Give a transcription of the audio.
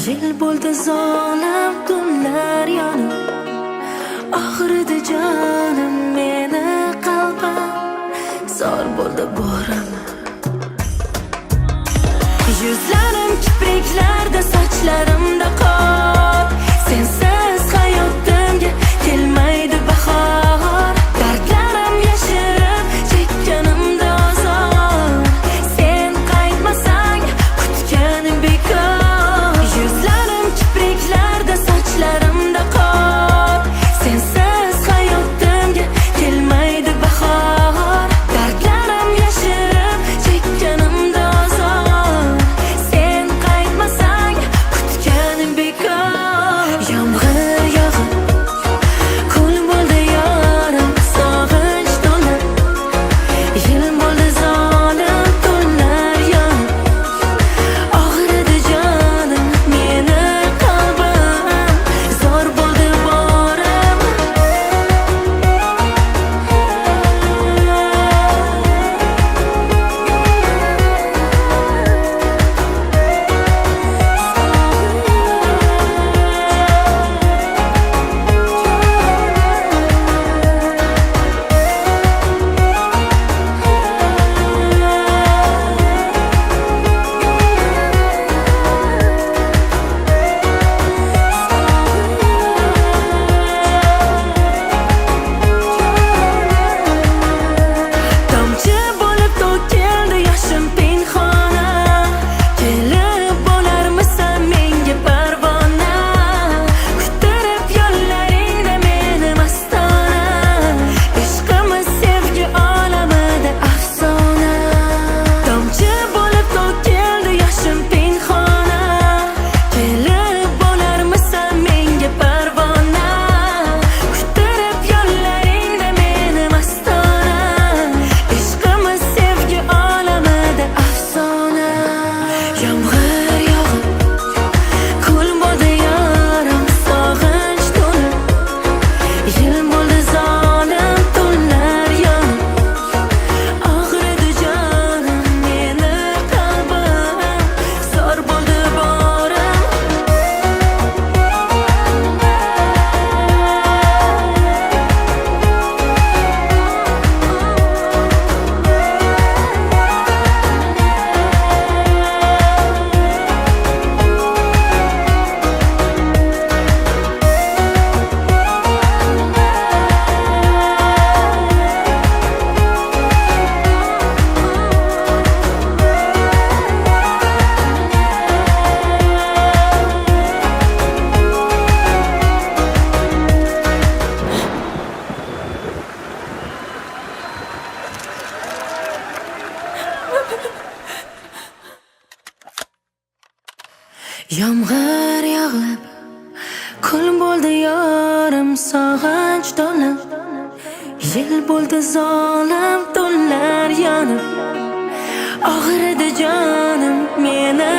Yil bo'ldi zolim kunlar yonib, og'ridi jonim meni qalbim, zor bo'ldi borim. Yuzlarim kipriklarda, sochlarimda qor. Sensiz hayotimga kelmaydi bahor. Dardlarim yashirib chekkanimda azor. Sen qaytmasang kutganim bekor. Yuzlarim kipriklarda, sochlarimda qor. Sensiz hayotimga kelmaydi bahor. Dardlarim yashirib chekkanimda azor. Sen qaytmasang kutganim bekor. Yomg'ir yog'ib, kul bo'ldi yorim, sog'inch to'lib. Yil bo'ldi zolim kunlar yonib, og'ridi jonim meni qalbim, zor bo'ldi borim. Tomchi bo'lib to'kildi yoshim pinhona. Kelib bo'larmisan menga parvona? Kutirib yo'llaringda meni mastona. Ishqimiz sevgi olamida afsona. Tomchi bo'lib to'kildi yoshim pinhona. Kelib bo'larmisan menga parvona? Kutirib yo'llaringda meni mastona. Ishqimiz sevgi olamida afsona. Yomg'ir yog'ib, kul bo'ldi yorim, sog'inch to'lib. Yil bo'ldi zolim tunlar yonib, og'ridi jonim meni qalbim, zor bo'ldi borim. Yomg'ir yog'ib, kul bo'ldi yorim, sog'inch to'lib. Yil bo'ldi zolim tunlar yonib, og'ridi jonim meni